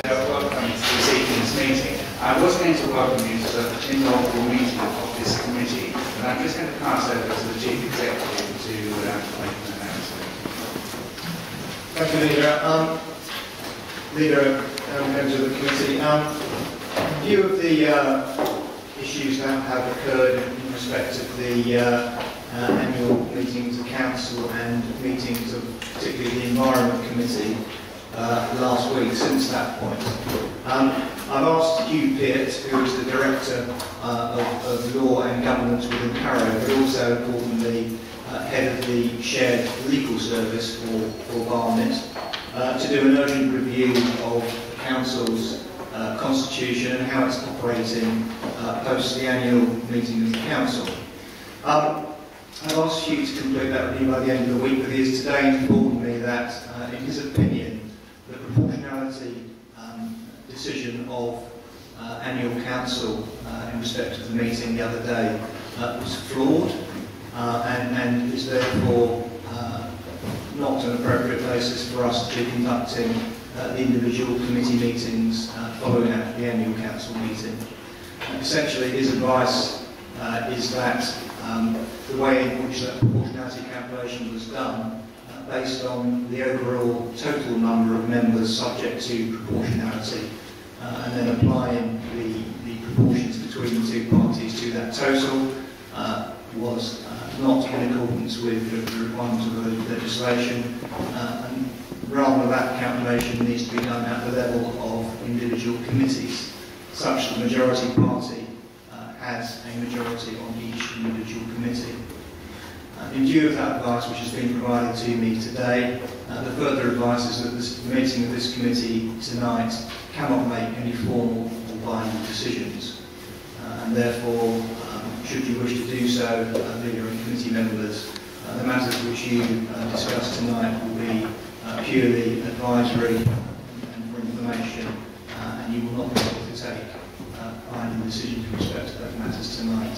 Welcome to this evening's meeting. I was going to welcome you to the inaugural meeting of this committee, but I'm just going to pass over to the Chief Executive to make an announcement. Thank you, Leader and members of the committee. In view of the issues that have occurred in respect of the annual meetings of Council and meetings of particularly the Environment Committee last week, since that point, I've asked Hugh Peart, who is the Director of Law and Governance within Harrow, but also importantly Head of the Shared Legal Service for Barnet, to do an urgent review of the Council's constitution and how it's operating post the annual meeting of the Council. I've asked Hugh to complete that review by the end of the week, but he has today informed me that, in his opinion, the proportionality decision of annual Council in respect of the meeting the other day was flawed and is therefore not an appropriate basis for us to be conducting the individual committee meetings following out the annual Council meeting. Essentially, his advice is that the way in which that proportionality calculation was done, based on the overall total number of members subject to proportionality, and then applying the proportions between the two parties to that total, was not in accordance with the requirements of the legislation, and rather that calculation needs to be done at the level of individual committees, such that the majority party has a majority on each individual committee. In view of that advice which has been provided to me today, the further advice is that the meeting of this committee tonight cannot make any formal or binding decisions, and therefore, should you wish to do so, Leader and committee members, the matters which you discuss tonight will be purely advisory and for information, and you will not be able to take binding decisions in respect to those matters tonight.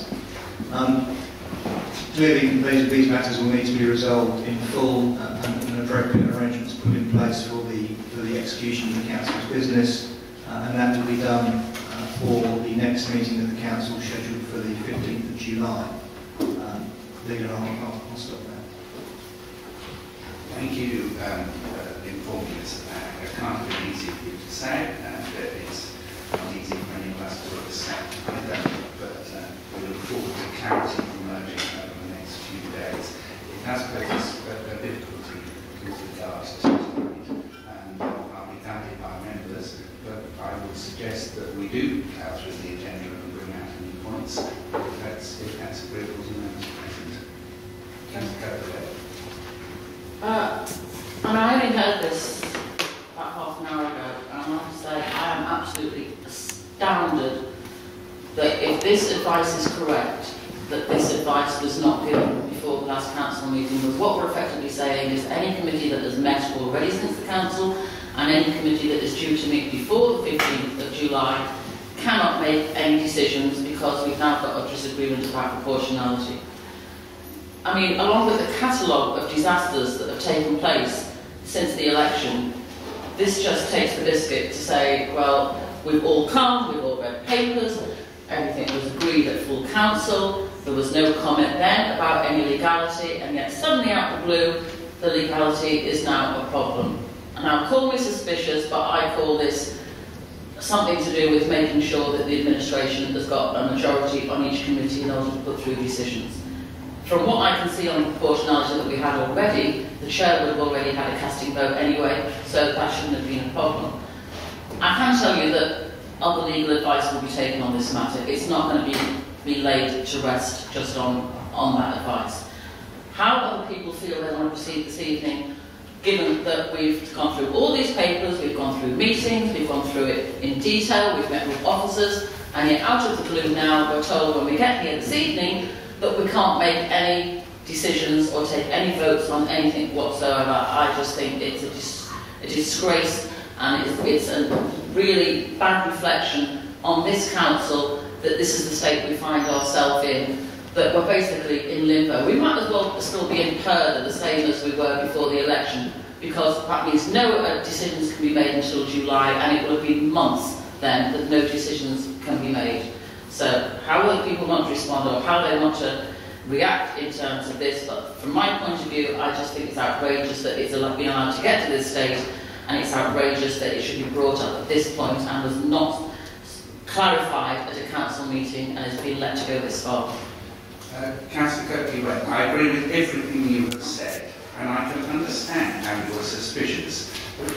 Clearly, these matters will need to be resolved in full and appropriate arrangements put in place for the execution of the Council's business, and that will be done for the next meeting of the Council scheduled for the 15th of July. Leader, I'll stop there. Thank you for informing us. It can't be easy for you to say, but it's not easy for any of us to accept either, but we look forward to clarity emerging over the next few days. It has posed a difficulty with regards to tonight, and I'll be guided by members, but I would suggest that we do plough through the agenda and bring out any points if that's agreeable to members present. And I only heard this about half an hour ago, and I have to say I am absolutely astounded that if this advice is correct, that this advice was not given before the last Council meeting. Because what we're effectively saying is any committee that has met already since the Council and any committee that is due to meet before the 15th of July cannot make any decisions because we've now got a disagreement about proportionality. I mean, along with the catalogue of disasters that have taken place since the election, this just takes the biscuit to say, well, we've all come, we've all read papers, everything was agreed at full Council, there was no comment then about any legality, and yet suddenly out of the blue, the legality is now a problem. And now call me suspicious, but I call this something to do with making sure that the administration has got a majority on each committee in order to put through decisions. From what I can see on the proportionality that we had already, the Chair would have already had a casting vote anyway, so that shouldn't have been a problem. I can tell you that other legal advice will be taken on this matter. It's not going to be laid to rest just on that advice. How other people feel they want to proceed this evening, given that we've gone through all these papers, we've gone through meetings, we've gone through it in detail, we've met with officers, and yet out of the blue now we're told when we get here this evening that we can't make any decisions or take any votes on anything whatsoever. I just think it's a disgrace, and it's a really bad reflection on this Council that this is the state we find ourselves in, that we're basically in limbo. We might as well still be in purdah, the same as we were before the election, because that means no decisions can be made until July, and it will have been months then that no decisions can be made. So how will people want to respond, or how they want to react in terms of this? But from my point of view, I just think it's outrageous that it's been allowed to get to this stage, and it's outrageous that it should be brought up at this point and was not clarified at a council meeting and has been let to go this far. Councillor Kirkley, I agree with everything you have said, and I can understand how you're suspicious, but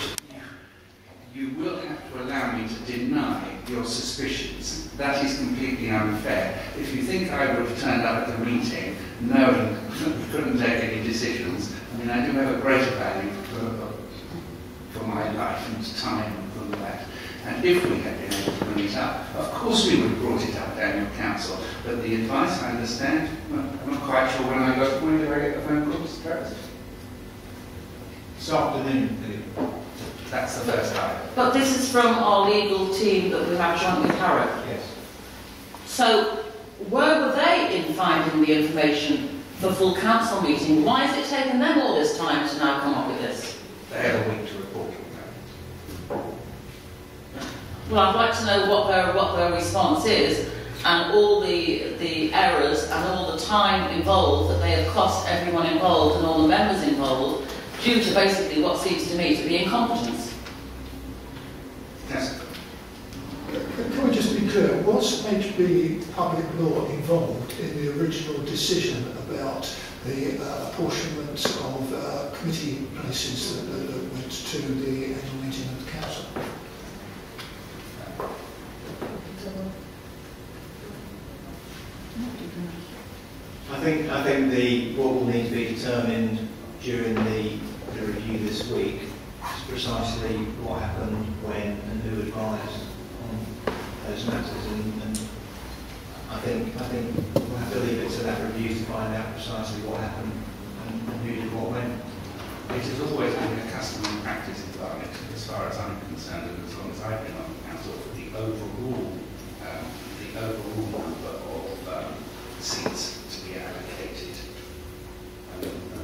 you will have to allow me to deny your suspicions. That is completely unfair. If you think I would have turned up at the meeting knowing we couldn't take any decisions, I mean, I do have a greater value for my life and time than that. And if we had been able to bring it up, of course we would have brought it up at annual council. But the advice, I understand, well, I'm not quite sure when I got, when did I get the phone call, Mr. Travis? This afternoon. That's the first time. But this is from our legal team that we have joint with Harrow. Yes. So where were they in finding the information for full council meeting? Why has it taken them all this time to now come up with this? They had a week to report on that. Well, I'd like to know what their response is, and all the errors and all the time involved that they have cost everyone involved and all the members involved, due to basically what seems to me to be incompetence. Yes. Can we just be clear, was HB Public Law involved in the original decision about the apportionment of committee places that went to the annual meeting of the council? I think what will need to be determined during the review this week is precisely what happened when and who advised on those matters, and I think we'll have to leave it to that review to find out precisely what happened and who did what when. It has always been a custom and practice in Barnet, as far as I'm concerned, and as long as I've been on the council, for the overall number of seats to be allocated.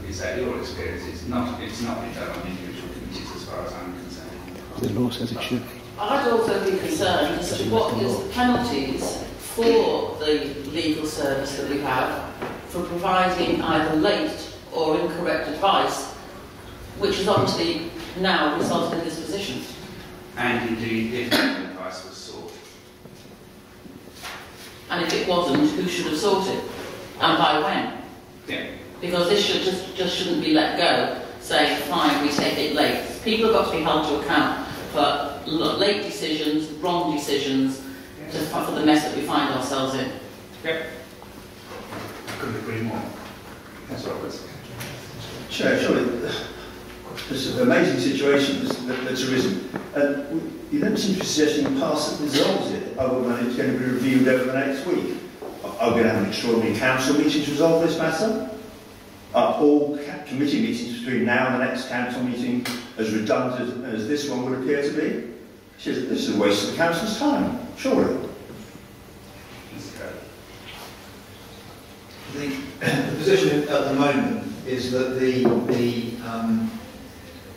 Is that your experience? It's not been done on individual committees, as far as I'm concerned. The law says it should. I'd also be concerned as to what is the penalties for the legal service that we have for providing either late or incorrect advice, which has obviously now resulted in this position. And indeed, if that advice was sought. And if it wasn't, who should have sought it? And by when? Yeah. Because this should just shouldn't be let go, saying, fine, we take it late. People have got to be held to account for late decisions, wrong decisions, for the mess that we find ourselves in. Yep. I couldn't agree more. That's what it was. Chair, surely this is an amazing situation that's arisen. And you don't seem to be suggesting a pass that resolves it, other than it's going to be reviewed over the next week. Are we going to have an extraordinary council meeting to resolve this matter? Are all committee meetings between now and the next council meeting as redundant as this one would appear to be? This is a waste of the council's time, surely. The position at the moment is that the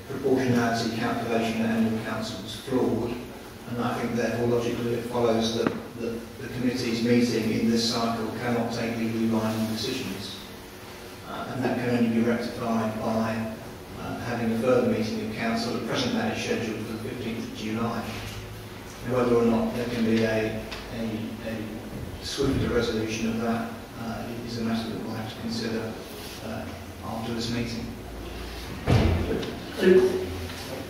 proportionality calculation at annual council is flawed, and I think therefore logically it follows that the committee's meeting in this cycle cannot take legally binding decisions, and that can only be rectified by having a further meeting of council. At present that is scheduled for the 15th of July. And whether or not there can be a swifter resolution of that is a matter that we'll have to consider after this meeting.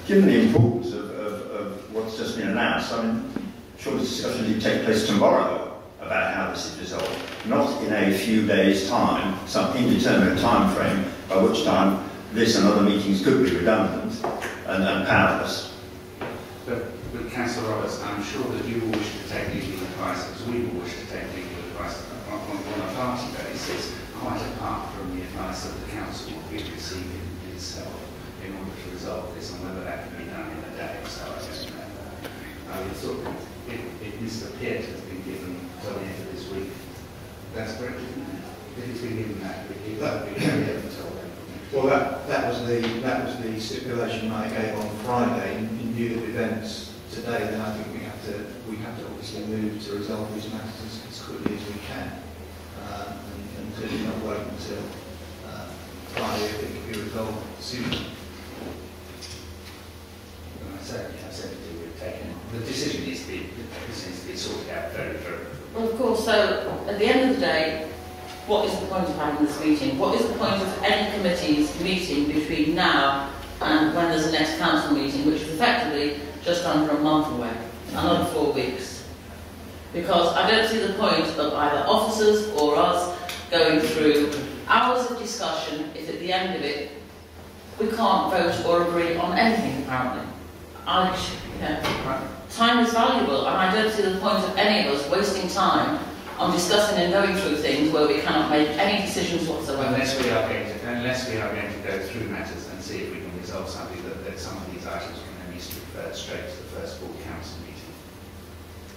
Given the importance of what's just been announced, I mean, surely discussions need to take place tomorrow about how this is resolved, not in a few days' time, some indeterminate time frame by which time this and other meetings could be redundant and powerless. But Councillor Roberts, I'm sure that you will wish to take legal advice, as we will wish to take legal advice on a party basis, quite apart from the advice that the council will be receiving itself in order to resolve this, and whether that can be done in a day or so, I don't know. I would have thought if Mr. Peart has been given till the end of this week, that's correct, isn't it? If he's been given that, it would be very until then. Well, that was that was the stipulation I gave on Friday. In view of events today, then I think we have to obviously move to resolve these matters as quickly as we can, and clearly not wait until Friday if it can be resolved sooner. I said we've taken the decision needs to be sorted out very, very. Well, of course, so at the end of the day, what is the point of having this meeting? What is the point of any committees meeting between now and when there's the next council meeting, which is effectively just under a month away, another 4 weeks? Because I don't see the point of either officers or us going through hours of discussion if at the end of it we can't vote or agree on anything, apparently. Time is valuable, and I don't see the point of any of us wasting time on discussing and going through things where we cannot make any decisions whatsoever. Unless we are going to go through matters and see if we can resolve something that some of these items can only be referred straight to the first full council meeting.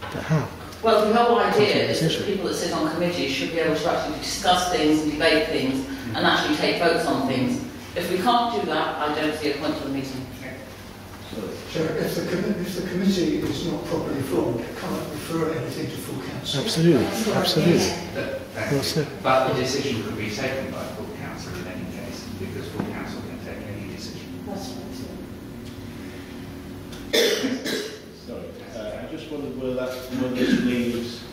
But how? Well, the whole idea is that the people that sit on committees should be able to actually discuss things and debate things and actually take votes on things. If we can't do that, I don't see a point to the meeting. Chair, if the committee is not properly formed, it can't refer anything to full council. Absolutely, absolutely. Well said. But the decision could be taken by full council in any case, because full council can take any decision. Sorry, I just wondered whether this leaves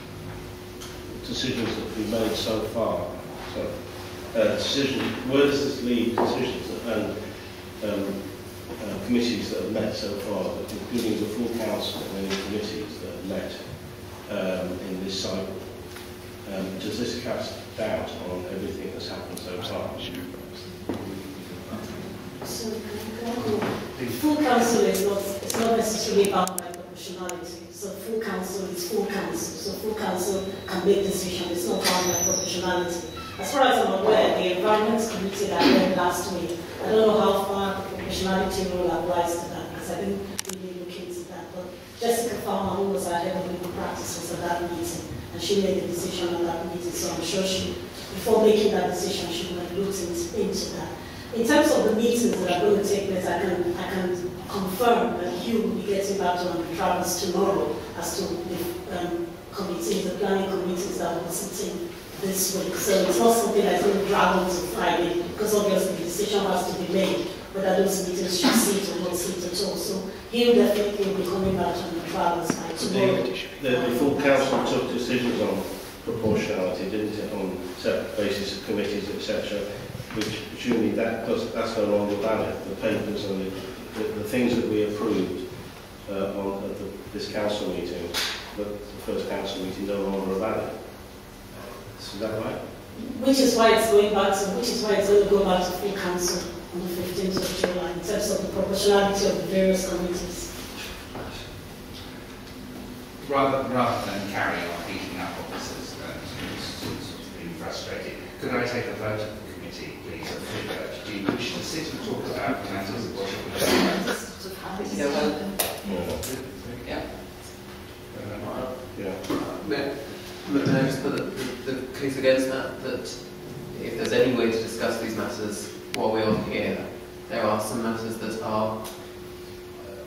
decisions that have been made so far. Where does this leave decisions and committees that have met so far, including the full council and any committees that have met in this cycle? Does this cast doubt on everything that's happened so far? So, full council is not necessarily bound by proportionality. So full council is full council. So full council can make decisions. It's not bound by proportionality. As far as I'm aware, the Environment Committee that I read last week, I don't know how far the proportionality rule applies to that, because I didn't really look into that. But Jessica Farmer, who was our head of legal practice, was at that meeting, and she made a decision on that meeting. So I'm sure she, before making that decision, she would have looked into that. In terms of the meetings that are going to take place, I can confirm that you will be getting back to Travis tomorrow as to the committees, the planning committees that will be sitting this week. So it's not something that's going to drag on to Friday, because obviously the decision has to be made whether those meetings should sit or not sit at all. So he'll definitely be coming back to Travis by tomorrow. The full council took decisions on proportionality, didn't it, on separate basis of committees, etc., which presumably that's no longer valid. The papers and the things that we approved on this council meeting, the first council meeting, no longer are valid. Is that right? Which is why it's going to go back to full council on the 15th of July in terms of the proportionality of the various committees. Rather than carry on beating up officers and being frustrated, could I take a vote of the committee, please, a full vote? Do you wish to sit and talk about matters of what May I just put the case against that if there's any way to discuss these matters while we're on here, there are some matters that are,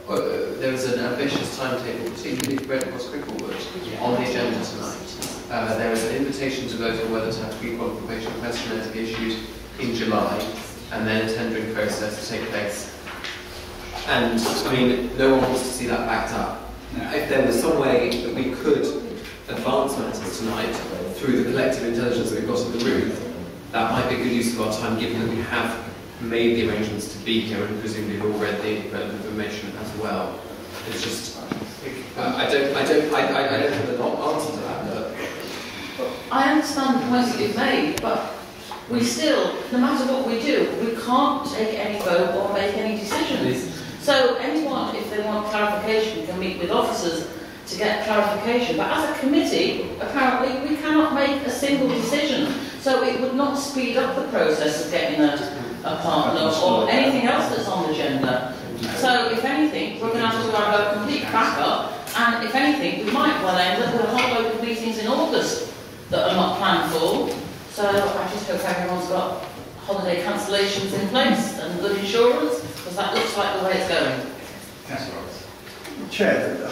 there is an ambitious timetable, particularly for Red Cross Cricklewood, on the agenda tonight. There is an invitation to vote on whether to have pre-qualification questionnaire to be issued in July, and then a tendering process to take place. And, I mean, no one wants to see that backed up. If there was some way that we could advance matters tonight through the collective intelligence that we've got in the room, that might be a good use of our time, given that we have made the arrangements to be here and presumably have all read the relevant information as well. It's just, I don't have the answer to that, but I understand the points that you've made, but we still, no matter what we do, we can't take any vote or make any decisions. So anyone, if they want clarification, can meet with officers to get clarification. But as a committee, apparently we cannot make a single decision. So it would not speed up the process of getting a partner or anything else that's on the agenda. So if anything, we're going to have to have a complete backup, and if anything, we might well end up with a whole load of meetings in August that are not planned for. So I just hope everyone's got holiday cancellations in place and good insurance? Because that looks like the way it's going. Councillor Roberts. Chair,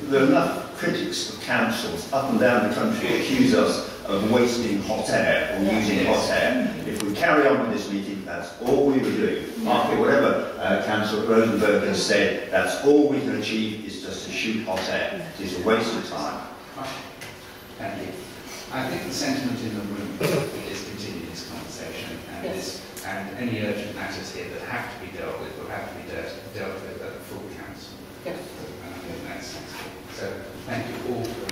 there are enough critics of councils up and down the country who accuse us of wasting hot air or using hot air. If we carry on with this meeting, that's all we will do. After whatever Councillor Rosenberg has said, that's all we can achieve is just to shoot hot air. It is a waste of time. Thank you. I think the sentiment in the room is continue this conversation, and any urgent matters here that have to be dealt with will have to be dealt with at the full council. Yes. And I think that's sensible. So thank you all for